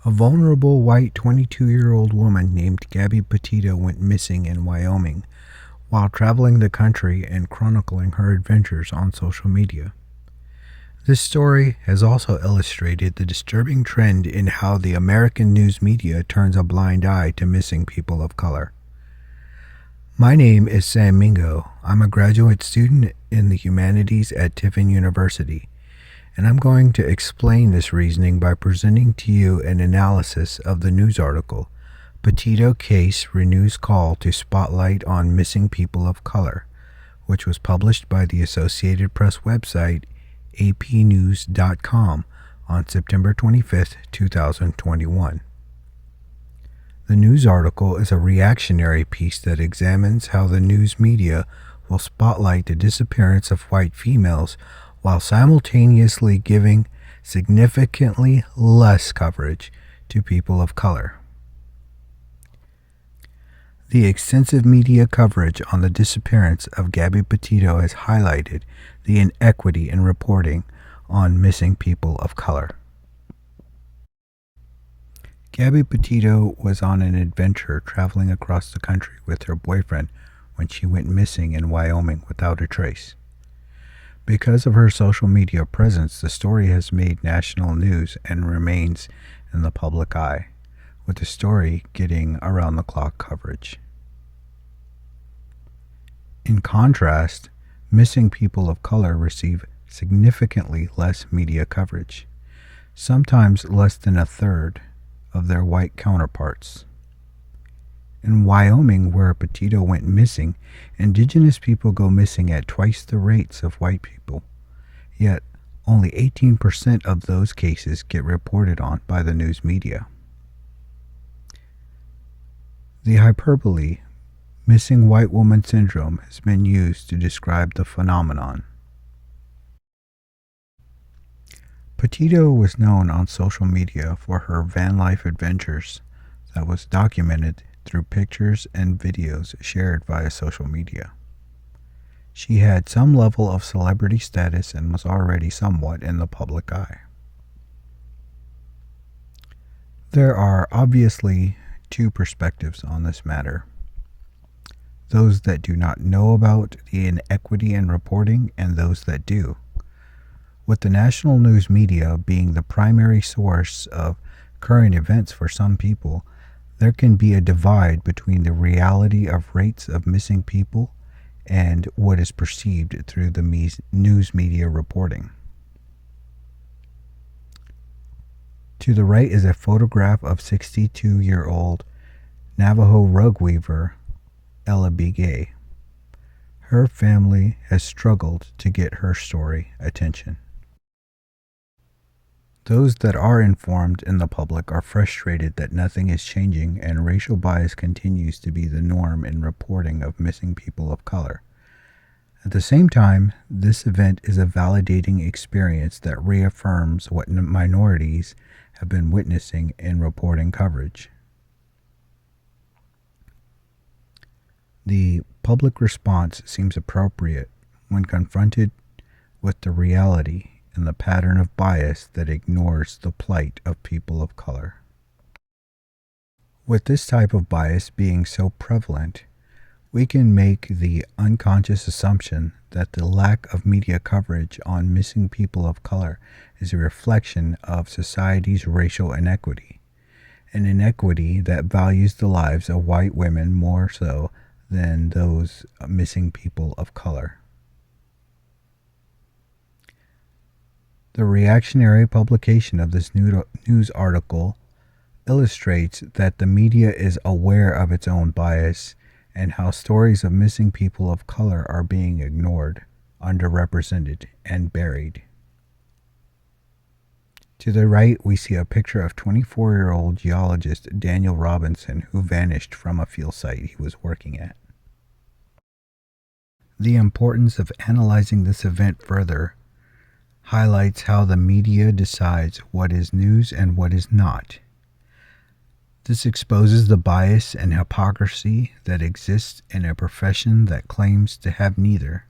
A vulnerable white 22-year-old woman named Gabby Petito went missing in Wyoming while traveling the country and chronicling her adventures on social media. This story has also illustrated the disturbing trend in how the American news media turns a blind eye to missing people of color. My name is Sam Mingo. I'm a graduate student in the humanities at Tiffin University, and I'm going to explain this reasoning by presenting to you an analysis of the news article, Petito Case Renews Call to Spotlight on Missing People of Color, which was published by the Associated Press website apnews.com on September 25, 2021. The news article is a reactionary piece that examines how the news media will spotlight the disappearance of white females while simultaneously giving significantly less coverage to people of color. The extensive media coverage on the disappearance of Gabby Petito has highlighted the inequity in reporting on missing people of color. Gabby Petito was on an adventure traveling across the country with her boyfriend when she went missing in Wyoming without a trace. Because of her social media presence, the story has made national news and remains in the public eye, with the story getting around-the-clock coverage. In contrast, missing people of color receive significantly less media coverage, sometimes less than a third of their white counterparts. In Wyoming, where Petito went missing, indigenous people go missing at twice the rates of white people, yet only 18% of those cases get reported on by the news media. The hyperbole, missing white woman syndrome, has been used to describe the phenomenon. Petito was known on social media for her van life adventures that was documented through pictures and videos shared via social media. She had some level of celebrity status and was already somewhat in the public eye. There are obviously two perspectives on this matter: those that do not know about the inequity in reporting and those that do. With the national news media being the primary source of current events for some people, there can be a divide between the reality of rates of missing people and what is perceived through the news media reporting. To the right is a photograph of 62-year-old Navajo rug weaver Ella B. Gay. Her family has struggled to get her story attention. Those that are informed in the public are frustrated that nothing is changing and racial bias continues to be the norm in reporting of missing people of color. At the same time, this event is a validating experience that reaffirms what minorities have been witnessing in reporting coverage. The public response seems appropriate when confronted with the reality and the pattern of bias that ignores the plight of people of color. With this type of bias being so prevalent, we can make the unconscious assumption that the lack of media coverage on missing people of color is a reflection of society's racial inequity, an inequity that values the lives of white women more so than those missing people of color. The reactionary publication of this news article illustrates that the media is aware of its own bias and how stories of missing people of color are being ignored, underrepresented, and buried. To the right, we see a picture of 24-year-old geologist Daniel Robinson, who vanished from a field site he was working at. The importance of analyzing this event further highlights how the media decides what is news and what is not. This exposes the bias and hypocrisy that exists in a profession that claims to have neither.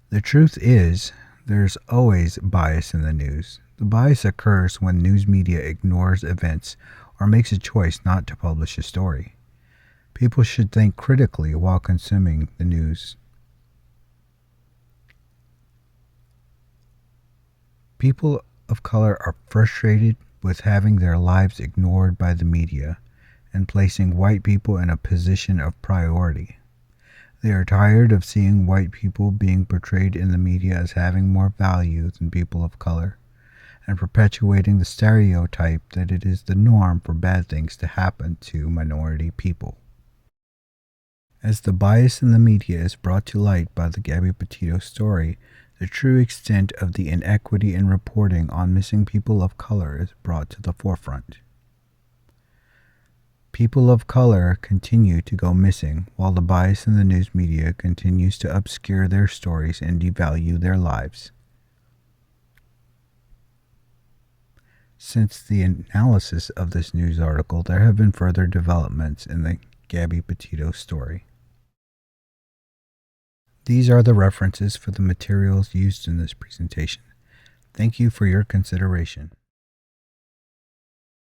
The truth is, there's always bias in the news. The bias occurs when news media ignores events or makes a choice not to publish a story. People should think critically while consuming the news. People of color are frustrated with having their lives ignored by the media and placing white people in a position of priority. They are tired of seeing white people being portrayed in the media as having more value than people of color, and perpetuating the stereotype that it is the norm for bad things to happen to minority people. As the bias in the media is brought to light by the Gabby Petito story, the true extent of the inequity in reporting on missing people of color is brought to the forefront. People of color continue to go missing, while the bias in the news media continues to obscure their stories and devalue their lives. Since the analysis of this news article, there have been further developments in the Gabby Petito story. These are the references for the materials used in this presentation. Thank you for your consideration.